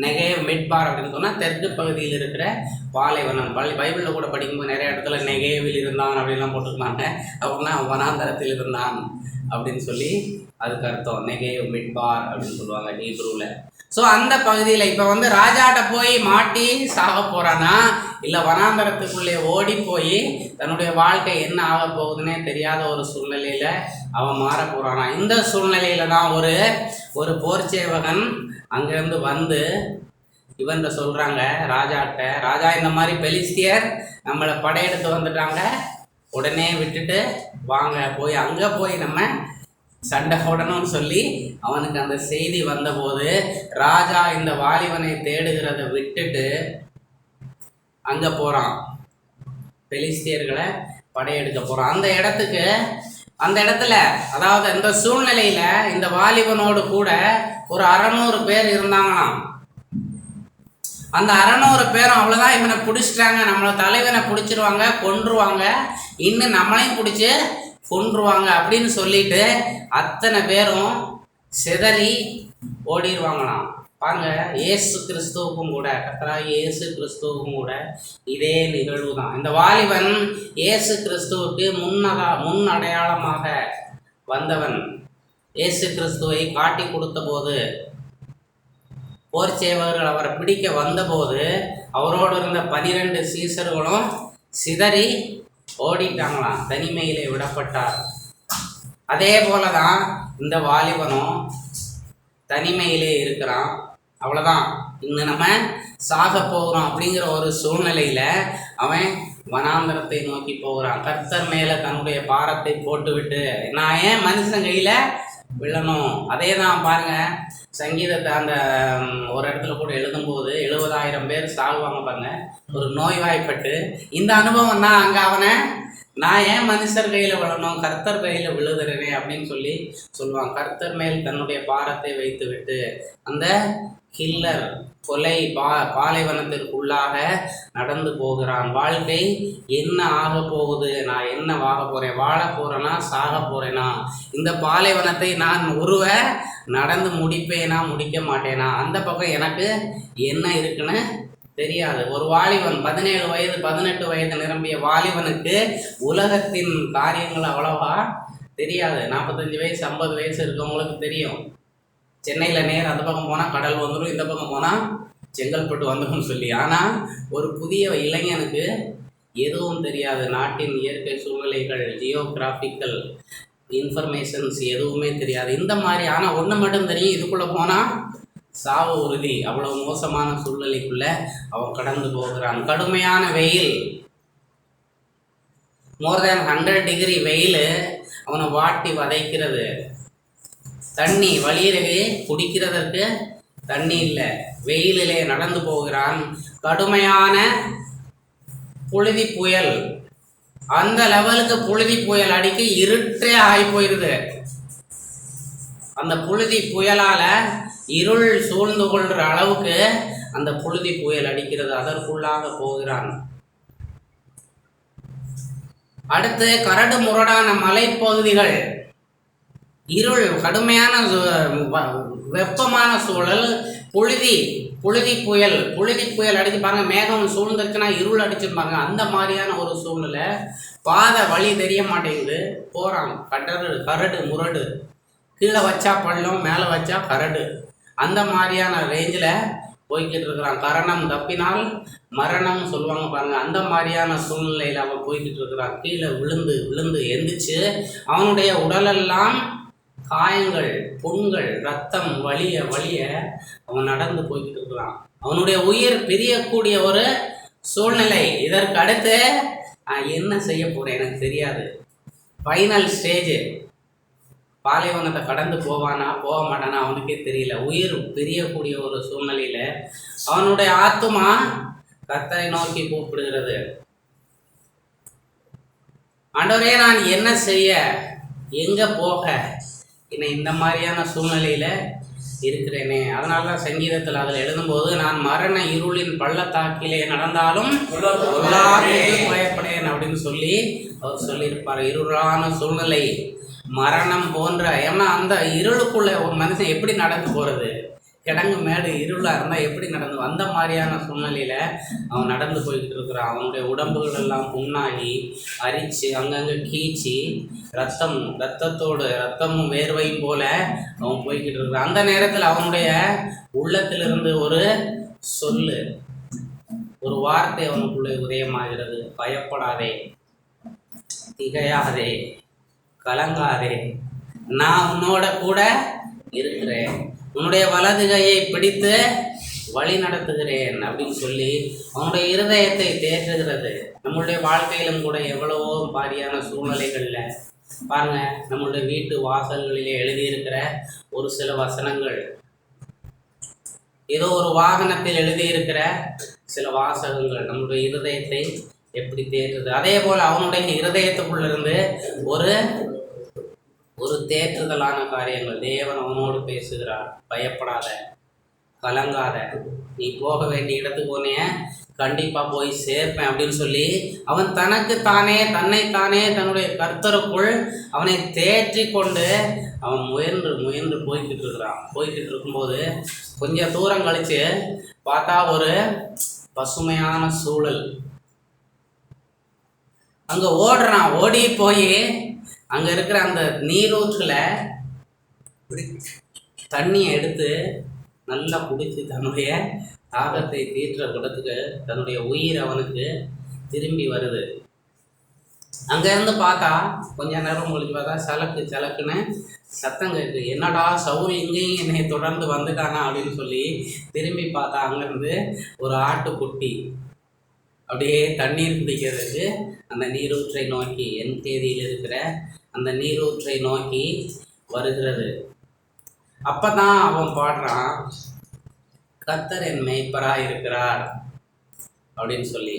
நெகேவ் மிட்பார் அப்படின்னு சொன்னால் தெற்கு பகுதியில் இருக்கிற பாலைவனம். பைபிளில் கூட படிக்கும்போது நிறைய இடத்துல நெகேவில் இருந்தான் அப்படின்லாம் போட்டுருக்காங்க. அப்படின்னா வனாந்தரத்தில் இருந்தான் அப்படின்னு சொல்லி அதுக்கு அர்த்தம். நெகேவ் மிட்பார் அப்படின்னு சொல்லுவாங்க ஹீப்ரூவில். ஸோ அந்த பகுதியில் இப்போ ராஜாட்ட போய் மாட்டி சாக போகிறானா, இல்லை வனாந்தரத்துக்குள்ளே ஓடி போய் தன்னுடைய வாழ்க்கை என்ன ஆக போகுதுன்னே தெரியாத ஒரு சூழ்நிலையில் அவன் மாற போகிறானா. இந்த சூழ்நிலையில் தான் ஒரு போர்ச்சேவகன் அங்கேருந்து வந்து இவன்கிட்ட சொல்கிறாங்க ராஜாட்ட, ராஜா இந்த மாதிரி பெலிஸ்தியர் நம்மளை படையெடுத்து வந்துட்டாங்க, உடனே விட்டுட்டு வாங்க, போய் அங்கே போய் நம்ம சண்டை போடணும்னு சொல்லி அவனுக்கு அந்த செய்தி வந்தபோது ராஜா இந்த வாலிபனை தேடுகிறத விட்டுட்டு அங்கே போகிறான், பெலிஸ்தியர்களை படையெடுக்க போகிறான். அந்த இடத்துல அதாவது அந்த சூழ்நிலையில் இந்த வாலிபனோடு கூட ஒரு 600 பேர் இருந்தாங்களாம். அந்த 600 பேரும் அவ்வளோதான், இவனை பிடிச்சிட்டாங்க, நம்மளை தலைவனை பிடிச்சிருவாங்க, கொன்றுவாங்க, இன்னும் நம்மளையும் பிடிச்சி கொன்றுவாங்க அப்படின்னு சொல்லிட்டு அத்தனை பேரும் சிதறி ஓடிடுவாங்களாம். பாருங்க, இயேசு கிறிஸ்துவுக்கும் கூட, கர்த்தராகிய இயேசு கிறிஸ்துவுக்கும் கூட இதே நிகழ்வு தான். இந்த வாலிபன் இயேசு கிறிஸ்துவுக்கு முன் அடையாளமாக வந்தவன். இயேசு கிறிஸ்துவை காட்டி கொடுத்த போது, போர்ச்சேவர்கள் அவரை பிடிக்க வந்தபோது அவரோடு இருந்த 12 சீசர்களும் சிதறி ஓடிட்டாங்களாம், தனிமையிலே விடப்பட்டார். அதே போல தான் இந்த வாலிபனும் தனிமையிலே இருக்கிறான். அவ்வளோதான், இன்னும் நம்ம சாக போகிறோம் அப்படிங்கிற ஒரு சூழ்நிலையில் அவன் வனாந்தரத்தை நோக்கி போகிறான். கர்த்தர் மேலே தன்னுடைய பாரத்தை போட்டுவிட்டு, நான் ஏன் மனுஷன் கையில் விழணும்? அதே தான் பாருங்க, சங்கீதத்தை அந்த ஒரு இடத்துல கூட எழுதும்போது 70,000 பேர் சாகுவாங்க பாருங்க, ஒரு நோய்வாய்ப்பட்டு. இந்த அனுபவம் தான் அங்கே அவனை, நான் ஏன் மனுஷர் கையில் விழணும், கர்த்தர் கையில் விழுதுறேனே அப்படின்னு சொல்லி சொல்லுவான். கர்த்தர் மேல் தன்னுடைய பாரத்தை வைத்து விட்டு அந்த கில்லர் கொலை பாலைவனத்திற்குள்ளாக நடந்து போகிறான். வாழ்க்கை என்ன ஆக போகுது, நான் என்ன ஆக போகிறேன், வாழ போகிறேனா சாக போகிறேனா, இந்த பாலைவனத்தை நான் நடந்து முடிப்பேனா முடிக்க மாட்டேனா, அந்த பக்கம் எனக்கு என்ன இருக்குன்னு தெரியாது. ஒரு வாலிபன் 17 வயது 18 வயது நிரம்பிய வாலிபனுக்கு உலகத்தின் காரியங்கள் அவ்வளவா தெரியாது. 45 வயசு 50 வயசு இருக்கவங்களுக்கு தெரியும், சென்னையில் நேர் அந்த பக்கம் போனால் கடல் வந்துடும், இந்த பக்கம் போனால் செங்கல்பட்டு வந்துடும் சொல்லி. ஆனால் ஒரு புதிய இளைஞனுக்கு எதுவும் தெரியாது. நாட்டின் இயற்கை சூழ்நிலைகள், ஜியோகிராஃபிக்கல் இன்ஃபர்மேஷன்ஸ் எதுவுமே தெரியாது. இந்த மாதிரி ஆனால் ஒன்று மட்டும் தெரியும், இதுக்குள்ளே போனால் சாவு உறுதி. அவ்வளோ மோசமான சூழ்நிலைக்குள்ளே அவன் கடந்து போகிறான். கடுமையான வெயில், மோர் தேன் 100 டிகிரி வெயில் அவனை வாட்டி வதைக்கிறது. தண்ணி வழியிறவே குடிக்கிறதற்கு தண்ணி இல்லை, வெயிலிலே நடந்து போகிறான். கடுமையான புழுதி புயல், அந்த லெவலுக்கு புழுதி புயல் அடிக்க இருட்டே ஆகி போயிடுது. அந்த புழுதி புயலால் இருள் சூழ்ந்து கொள்கிற அளவுக்கு அந்த புழுதி புயல் அடிக்கிறது. அதற்குள்ளாக போகிறான். அடுத்து கரடு முரடான மலைப்பகுதிகள், இருள், கடுமையான வெப்பமான சூழல், புழுதி புயல் அடிச்சு பாருங்க. மேகம் சூழ்ந்துருச்சுன்னா இருள் அடிச்சிருப்பாங்க. அந்த மாதிரியான ஒரு சூழ்நிலை, பாதை வழி தெரிய மாட்டேங்குது, போகிறான். கரடு முரடு, கீழே வச்சா பள்ளம், மேலே வச்சா கரடு, அந்த மாதிரியான ரேஞ்சில் போய்கிட்டு இருக்கிறான். கரணம் தப்பினால் மரணம் சொல்லுவாங்க பாருங்க, அந்த மாதிரியான சூழ்நிலையில் அவன் போய்கிட்டு இருக்கிறான். கீழே விழுந்து எந்திரிச்சு அவனுடைய உடலெல்லாம் காயங்கள், புண்கள், ரத்தம் வலிய அவன் நடந்து போய்கிட்டு இருக்கிறான். அவனுடைய உயிர் பிரியக்கூடிய ஒரு சூழ்நிலை. இதற்கு அடுத்து என்ன செய்ய போகிறேன் எனக்கு தெரியாது. ஃபைனல் ஸ்டேஜ், பாலைவனத்தை கடந்து போவானா போக மாட்டானா அவனுக்கே தெரியல. உயிர் பிரியக்கூடிய ஒரு சூழ்நிலையில் அவனுடைய ஆத்துமா கர்த்தரை நோக்கி கூப்பிடுகிறது. ஆண்டவரே, நான் என்ன செய்ய, எங்கே போக, என்னை இந்த மாதிரியான சூழ்நிலையில் இருக்கிறேனே. அதனால தான் சங்கீதத்தில் அதில் எழுதும்போது, நான் மரண இருளின் பள்ளத்தாக்கிலே நடந்தாலும் பொல்லாப்புக்கு பயப்படேன் அப்படின்னு சொல்லி அவர் சொல்லியிருப்பார். இருளான சூழ்நிலை, மரணம் போன்ற, ஏன்னா அந்த இருளுக்குள்ள ஒரு மனுஷன் எப்படி நடந்து போகிறது? கிடங்கு மேடு இருளாக இருந்தால் எப்படி நடந்து, அந்த மாதிரியான சூழ்நிலையில் அவன் நடந்து போய்கிட்டு இருக்கிறான். அவனுடைய உடம்புகள் எல்லாம் புண்ணாகி அரிச்சு அங்கங்கே கீச்சி ரத்தமும் வேர்வையும் போல அவன் போய்கிட்டு இருக்கிறான். அந்த நேரத்தில் அவனுடைய உள்ளத்திலிருந்து ஒரு சொல்லு, ஒரு வார்த்தை அவனுக்குள்ளே உதயமாகிறது. பயப்படாதே, திகையாதே, கலங்காதே, நான் உன்னோட கூட இருக்கிறேன், உன்னுடைய வலது கையை பிடித்து வழி நடத்துகிறேன் அப்படின்னு சொல்லி அவனுடைய இருதயத்தை தேற்றுகிறது. நம்மளுடைய வாழ்க்கையிலும் கூட எவ்வளவோ பாரியான சூழ்நிலைகளில் பாருங்க, நம்மளுடைய வீட்டு வாசல்களிலே எழுதியிருக்கிற ஒரு சில வசனங்கள், ஏதோ ஒரு வாகனத்தில் எழுதியிருக்கிற சில வாசகங்கள் நம்முடைய இருதயத்தை எப்படி தேற்றுது. அதே போல் அவனுடைய இருதயத்துக்குள்ளிருந்து ஒரு தேற்றுதலான காரியங்கள். தேவன் அவனோடு பேசுகிறார். பயப்படாத, கலங்காத, நீ போக வேண்டிய இடத்துக்கு போனே கண்டிப்பாக போய் சேர்ப்பேன் அப்படின்னு சொல்லி அவன் தன்னைத்தானே தன்னுடைய கர்த்தருக்குள் அவனை தேற்றி கொண்டு அவன் முயன்று போய்கிட்டு இருக்கும்போது கொஞ்சம் தூரம் கழித்து பார்த்தா ஒரு பசுமையான சூழல். அங்கே ஓடி போய் அங்கே இருக்கிற அந்த நீரூற்றில் தண்ணியை எடுத்து நல்லா குடித்து தன்னுடைய தாகத்தை தீர்ற குடத்துக்கு தன்னுடைய உயிர் அவனுக்கு திரும்பி வருது. அங்கேருந்து பார்த்தா கொஞ்ச நேரம் கழிச்சு பார்த்தா சலக்குன்னு சத்தம் கேட்குது. என்னடா சவுல் இங்கேயும் என்னை தொடர்ந்து வந்துட்டானா அப்படின்னு சொல்லி திரும்பி பார்த்தா அங்கேருந்து ஒரு ஆட்டுக்குட்டி அப்படியே தண்ணீர் குடிக்கிறதுக்கு அந்த நீரூற்றை நோக்கி, என் தேதியில் இருக்கிற அந்த நீரூற்றை நோக்கி வருகிறது. அப்போ தான் அவன் பாடுறான், கர்த்தர் என் மேய்ப்பராக இருக்கிறார் அப்படின்னு சொல்லி.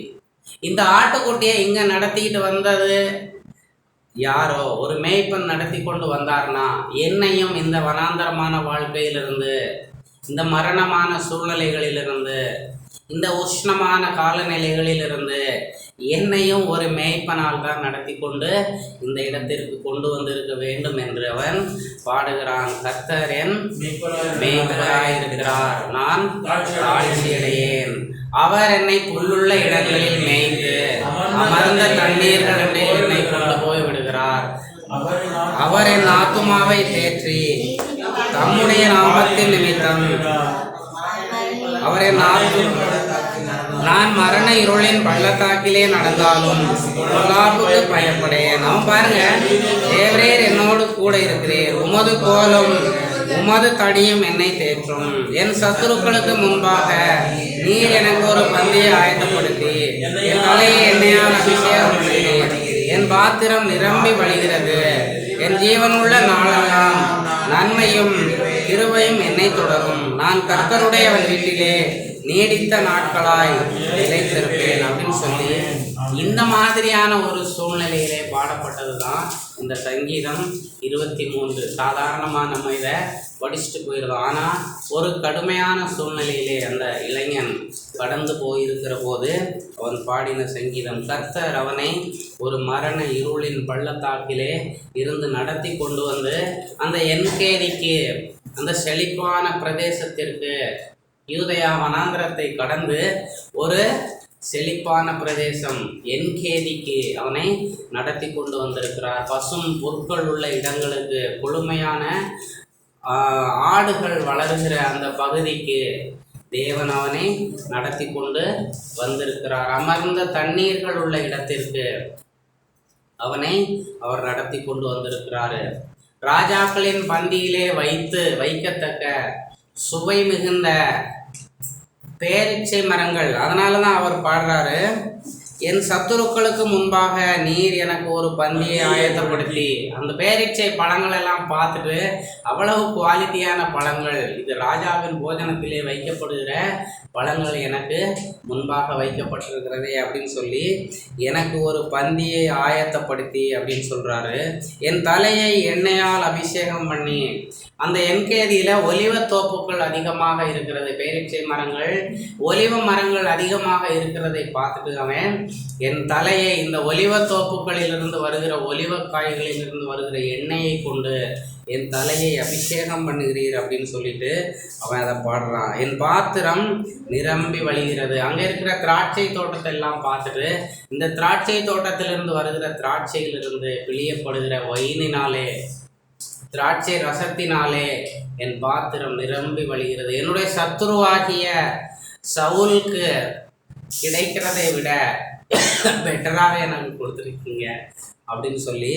இந்த ஆட்டுக்குட்டியை இங்கே நடத்திக்கிட்டு வந்தது யாரோ ஒரு மேய்ப்பன் நடத்தி கொண்டு வந்தார்னா, என்னையும் இந்த வனாந்தரமான வாழ்க்கையிலிருந்து, இந்த மரணமான சூழ்நிலைகளிலிருந்து, இந்த உஷ்ணமான காலநிலைகளிலிருந்து என்னையும் ஒரு மேய்ப்பனால் தான் நடத்தி கொண்டு இந்த இடத்திற்கு கொண்டு வந்திருக்க வேண்டும் என்று அவன் பாடுகிறான். கர்த்தர் என் மேய்ப்பராயிருக்கிறார், நான் தாழ்ச்சியடையேன். அவர் என்னை புல்லுள்ள இடங்களில் மேய்த்து அமர்ந்த தண்ணீர்களிலே என்னை கொண்டு போய் விடுகிறார். அவர் என் ஆத்துமாவை தேற்றி தம்முடைய நாமத்தின் நிமித்தம் அவரை நான் மரண இருளின் பள்ளத்தாக்கிலே நடந்தாலும் பொல்லாப்புக்கு பயப்படேன். அவன் பாருங்க, தேவரீர் என்னோடு கூட இருக்கிறீர், உமது கோலும் உமது தடியும் என்னை தேற்றும். என் சத்துருக்களுக்கு முன்பாக நீர் எனக்கு ஒரு பந்தியை ஆயத்தப்படுத்தி என் தலையை எண்ணெயால் அபிஷேகம் செய்தீர். என் பாத்திரம் நிரம்பி வழிகிறது. என் ஜீவனுள்ள நாளெல்லாம் நன்மையும் கிருபையும் என்னை தொடரும். நான் கர்த்தருடையவன் வீட்டிலே நீடித்த நாட்களாய் நிலைத்திருப்பேன் அப்படின்னு சொல்லி இந்த மாதிரியான ஒரு சூழ்நிலையிலே பாடப்பட்டது தான் இந்த சங்கீதம் 23. சாதாரணமாக நம்ம இதை படிச்சுட்டு போயிடுறோம். ஆனால் ஒரு கடுமையான சூழ்நிலையிலே அந்த இளைஞன் கடந்து போயிருக்கிற போது அவன் பாடின சங்கீதம். கர்த்தர் அவனை ஒரு மரண இருளின் பள்ளத்தாக்கிலே இருந்து நடத்தி கொண்டு வந்து அந்த என்கேதிக்கு, அந்த செழிப்பான பிரதேசத்திற்கு, யூதயா வனாந்திரத்தை கடந்து ஒரு செழிப்பான பிரதேசம் என்கேதிக்கு அவனை நடத்தி கொண்டு வந்திருக்கிறார். பசும் பொருட்கள் உள்ள இடங்களுக்கு, கொழுமையான ஆடுகள் வளர்கிற அந்த பகுதிக்கு தேவன் அவனை நடத்தி கொண்டு வந்திருக்கிறார். அமர்ந்த தண்ணீர்கள் உள்ள இடத்திற்கு அவனை அவர் நடத்தி கொண்டு வந்திருக்கிறாரு. ராஜாக்களின் பந்தியிலே வைக்கத்தக்க சுவை மிகுந்த பேரிச்சை மரங்கள். அதனால தான் அவர் பாடுறாரு, என் சத்துருக்களுக்கு முன்பாக நீர் எனக்கு ஒரு பந்தியை ஆயத்தப்படுத்தி, அந்த பேரீட்சை பழங்கள் எல்லாம் பார்த்துட்டு அவ்வளவு குவாலிட்டியான பழங்கள், இது ராஜாவின் போஜனத்திலே வைக்கப்படுகிற பழங்கள் எனக்கு முன்பாக வைக்கப்பட்டிருக்கிறதே அப்படின்னு சொல்லி எனக்கு ஒரு பந்தியை ஆயத்தப்படுத்தி அப்படின்னு சொல்கிறாரு. என் தலையை எண்ணெயால் அபிஷேகம் பண்ணி, அந்த என்கேதியில் ஒலிவ தோப்புகள் அதிகமாக இருக்கிறது, பேரீட்சை மரங்கள் ஒலிவ மரங்கள் அதிகமாக இருக்கிறதை பார்த்துட்டு அவன் என் தலையை இந்த ஒலிவ தோப்புகளிலிருந்து வருகிற ஒலிவ காய்களிலிருந்து வருகிற எண்ணெயை கொண்டு என் தலையை அபிஷேகம் பண்ணுகிறீர் அப்படின்னு சொல்லிட்டு அவன் அதை பாடுறான். என் பாத்திரம் நிரம்பி வழிகிறது. அங்கே இருக்கிற திராட்சை தோட்டத்தை எல்லாம் பார்த்துட்டு இந்த திராட்சை தோட்டத்திலிருந்து வருகிற திராட்சையிலிருந்து பிழியப்படுகிற வைனினாலே, திராட்சை ரசத்தினாலே என் பாத்திரம் நிரம்பி வழிகிறது. என்னுடைய சத்துருவாகிய சவுலுக்கு கிடைக்கிறதை விட பெட்டராக எனக்கு கொடுத்துருக்கீங்க அப்படின்னு சொல்லி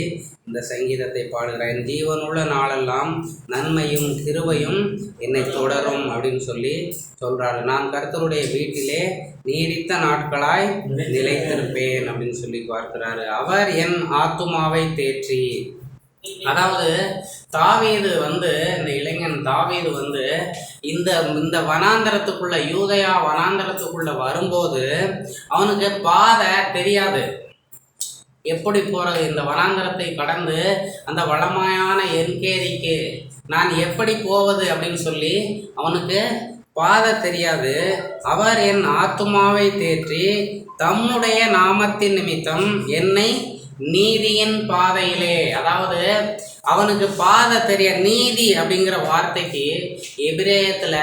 இந்த சங்கீதத்தை பாடுகிறேன். ஜீவனுள்ள நாளெல்லாம் நன்மையும் கிருபையும் என்னை தொடரும் அப்படின்னு சொல்லி சொல்கிறாரு. நான் கர்த்தருடைய வீட்டிலே நீடித்த நாட்களாய் நிலைத்திருப்பேன் அப்படின்னு சொல்லி பார்க்கிறாரு. அவர் என் ஆத்துமாவை தேற்றி, அதாவது தாவீது இந்த இளைஞன் தாவீது இந்த இந்த வனாந்தரத்துக்குள்ள, யூதயா வனாந்தரத்துக்குள்ள வரும்போது அவனுக்கு பாதை தெரியாது, எப்படி போகிறது, இந்த வனாந்தரத்தை கடந்து அந்த வளமையான என்கேதிக்கு நான் எப்படி போவது அப்படின்னு சொல்லி அவனுக்கு பாதை தெரியாது. அவர் என் ஆத்துமாவை தேற்றி தம்முடைய நாமத்தின் நிமித்தம் என்னை நீதியின் பாதையிலே, அதாவது அவனுக்கு பாதை தெரிய, நீதி அப்படிங்கிற வார்த்தைக்கு எபிரேயத்தில்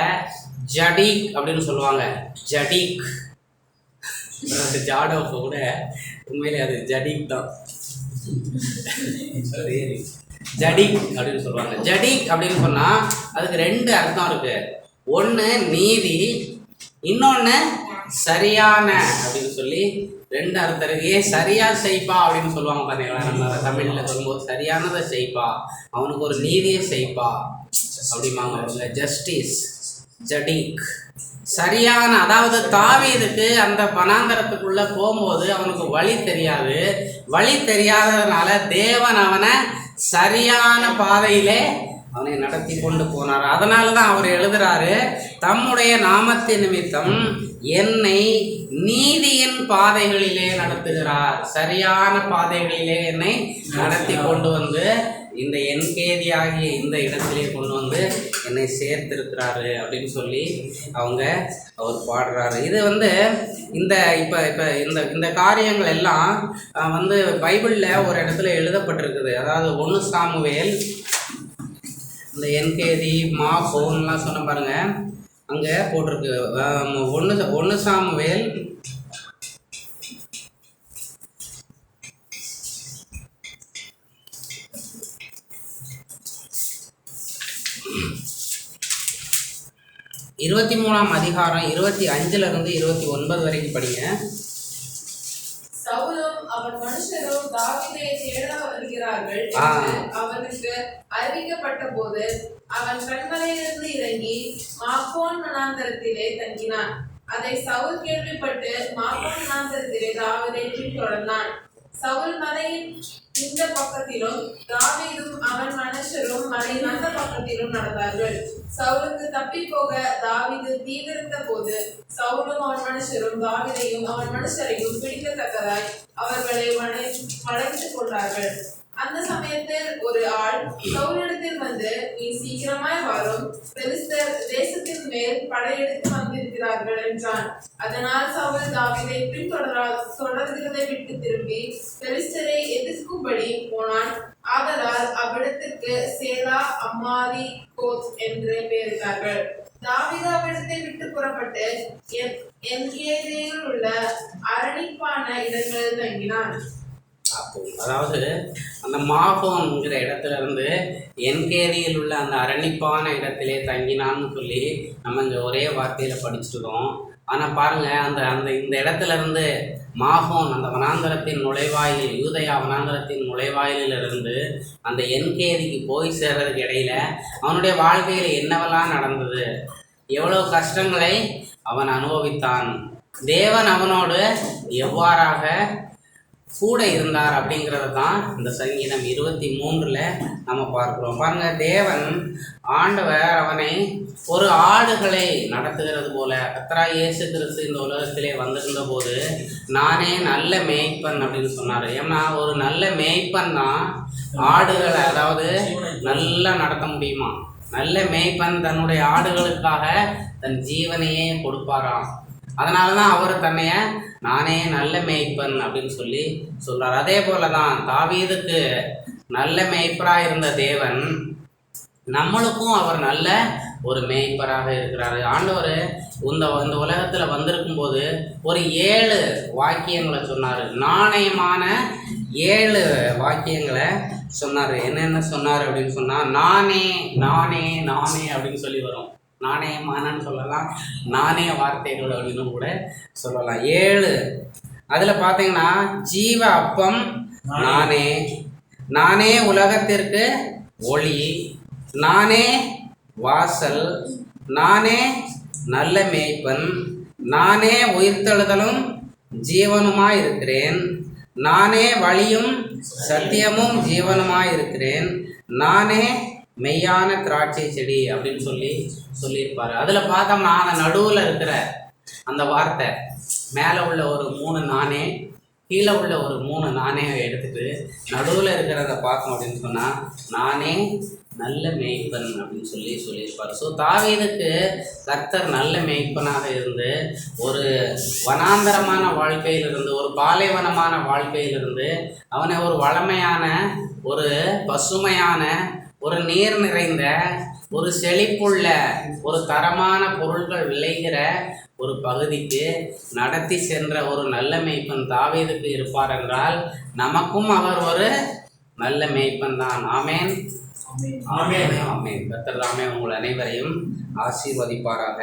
ஜடீக் அப்படின்னு சொல்லுவாங்க. ஜடீக், ஜாடோக்கு கூட உண்மையிலே அது ஜடீக் தான், ஜடீக் அப்படின்னு சொல்லுவாங்க. ஜடீக் அப்படின்னு சொன்னால் அதுக்கு ரெண்டு அர்த்தம் இருக்கு. ஒன்று நீதி, இன்னொன்று சரியான அப்படின்னு சொல்லி ரெண்டு அர்த்தம் இருக்கு. ஏன் சரியா செய்ப்பா அப்படின்னு சொல்லுவாங்க பார்த்தீங்களா, நம்ம தமிழில் சொல்லும்போது சரியானதை செய்ப்பா, அவனுக்கு ஒரு நீதியை செய்ப்பா அப்படிம்பாங்க அவங்க. ஜஸ்டிஸ், ஜடீக், சரியான, அதாவது தாவீதுக்கு அந்த வனாந்தரத்துக்குள்ளே போகும்போது அவனுக்கு வழி தெரியாது. வழி தெரியாததுனால தேவன் அவனை சரியான பாதையிலே அவனை நடத்தி கொண்டு போனார். அதனால தான் அவர் எழுதுறாரு, தம்முடைய நாமத்தின் நிமித்தம் என்னை நீதியின் பாதைகளிலே நடத்துகிறார். சரியான பாதைகளிலே என்னை நடத்தி கொண்டு வந்து இந்த என்கேதி ஆகிய இந்த இடத்திலே கொண்டு வந்து என்னை சேர்த்திருக்கிறாரு அப்படின்னு சொல்லி அவர் பாடுறாரு. இது இந்த இப்போ இப்போ இந்த இந்த காரியங்கள் எல்லாம் பைபிளில் ஒரு இடத்துல எழுதப்பட்டிருக்குது. அதாவது 1 சாமுவேல், இந்த என்கேதி மாஃபோன்லாம் சொன்ன பாருங்க, அங்கே போட்டிருக்கு. 1 சாமுவேல் 23ஆம் அதிகாரம் 25லிருந்து 29 வரைக்கும் படிங்க. சவுலும் அவன் மனுஷரும் தாவீதை தேட வருகிறார்கள் என்று அவனுக்கு அறிவிக்கப்பட்ட போது அவன் கன்மலையிலிருந்து இறங்கி மாக்கோன் வனாந்தரத்திலே தங்கினான். அதை சவுல் கேள்விப்பட்டு மாக்கோன் வனாந்தரத்திலே தாவீதை பின்தொடர்ந்தான். சவுல் மலையின் இந்த பக்கத்திலும் தாவீதும் அவன் மனுஷரும் மலையின் அந்த பக்கத்திலும் நடந்தார்கள். சவுலுக்கு தப்பி போக தாவீது தீவிரித்த போது சவுலும் அவன் மனுஷரும் தாவீதையும் அவன் மனுஷரையும் பிடிக்கத்தக்கதாய் அவர்களை வளைத்துக் கொண்டார்கள். அந்த சமயத்தில் ஒரு ஆள் சவுலிடத்தில் வந்து, நீ சீக்கிரமாய் வரும், பெலிஸ்தர் தேசத்தின் மேல் படையெடுத்து வந்திருக்கிறார்கள் என்றான். அதனால் சவுல் தாவீதை தொடர்கிறதை விட்டு திரும்பி பெலிஸ்தரை எதிர்க்கும்படி போனான். ஆதலால் அவ்விடத்திற்கு சேலா அம்மாதி கோத் என்று பெயரிட்டார்கள். தாவீது அவ்விடத்தை விட்டு புறப்பட்டு என்கேதியில் உள்ள அரணிப்பான இடங்களில் தங்கினான். அதாவது அந்த மாகோன்கிற இடத்துல இருந்து என்கேதியில் உள்ள அந்த அரணிப்பான இடத்திலே தங்கினான்னு சொல்லி நம்ம இங்கே ஒரே வார்த்தையில் படிச்சுருக்கோம். ஆனால் பாருங்கள், இந்த இடத்துல இருந்து மாகோன், அந்த வனாந்தரத்தின் நுழைவாயில், யூதயா வனாந்தரத்தின் நுழைவாயிலிருந்து அந்த என்கேதிக்கு போய் சேர்றதுக்கு இடையில அவனுடைய வாழ்க்கையில் என்னவெல்லாம் நடந்தது, எவ்வளோ கஷ்டங்களை அவன் அனுபவித்தான் தேவன் அவனோடு எவ்வாறாக கூட இருந்தார் அப்படிங்கிறது தான் இந்த சங்கீதம் 23ல் நம்ம பார்க்கிறோம். பாருங்க, தேவன் ஆண்டவர் அவனை ஒரு ஆடுகளை நடத்துகிறது போல, கர்த்தராகிய இயேசு கிறிஸ்து இந்த உலகத்திலே வந்திருந்த போது நானே நல்ல மேய்ப்பன் அப்படின்னு சொன்னார். ஏன்னா ஒரு நல்ல மேய்ப்பன் தான் ஆடுகளை அதாவது நல்லா நடத்த முடியுமா? நல்ல மேய்ப்பன் தன்னுடைய ஆடுகளுக்காக தன் ஜீவனையே கொடுப்பாராம். அதனால தான் அவர் தன்னைய நானே நல்ல மேய்ப்பன் அப்படின்னு சொல்லி சொல்றார். அதே போல தான் தாவீதுக்கு நல்ல மேய்ப்பராக இருந்த தேவன் நம்மளுக்கும் அவர் நல்ல ஒரு மேய்ப்பராக இருக்கிறாரு. ஆண்டவர் இந்த உலகத்தில் வந்திருக்கும் போது ஒரு 7 வாக்கியங்களை சொன்னார். நாணயமான 7 வாக்கியங்களை சொன்னார். என்னென்ன சொன்னார் அப்படின்னு சொன்னால், நானே நானே நானே அப்படின்னு சொல்லி வரும். நாணயமானன்னு சொல்லலாம், நாணய வார்த்தைகள் அப்படின்னு கூட சொல்லலாம். 7 அதில் பார்த்தீங்கன்னா, ஜீவ அப்பம் நானே, நானே உலகத்திற்கு ஒளி, நானே வாசல், நானே நல்ல மேய்ப்பன், நானே உயிர்த்தெழுதலும் ஜீவனுமாய் இருக்கிறேன், நானே வழியும் சத்தியமும் ஜீவனுமாய் இருக்கிறேன், நானே மெய்யான திராட்சை செடி அப்படின்னு சொல்லியிருப்பாரு. அதில் பார்த்தோம்னா அந்த நடுவில் இருக்கிற அந்த வார்த்தை, மேலே உள்ள ஒரு 3 நானே, கீழே உள்ள ஒரு 3 நானே எடுத்துட்டு நடுவில் இருக்கிறத பார்க்கணும் அப்படின்னு சொன்னால், நானே நல்ல மேய்ப்பன் அப்படின்னு சொல்லியிருப்பார். ஸோ தாவீதுக்கு கர்த்தர் நல்ல மேய்ப்பனாக இருந்து ஒரு வனாந்தரமான வாழ்க்கையிலிருந்து, ஒரு பாலைவனமான வாழ்க்கையிலிருந்து அவனை ஒரு வளமையான, ஒரு பசுமையான, ஒரு நீர் நிறைந்த, ஒரு செழிப்புள்ள, ஒரு தரமான பொருட்கள் விளைகிற ஒரு பகுதிக்கு நடத்தி சென்ற ஒரு நல்ல மேய்ப்பன் தாவீதுக்கு இருப்பார் என்றால், நமக்கும் அவர் ஒரு நல்ல மேய்ப்பன் தான். ஆமேன், ஆமேன், ஆமேன். கர்த்தர் தாமே உங்கள் அனைவரையும் ஆசீர்வதிப்பாராக.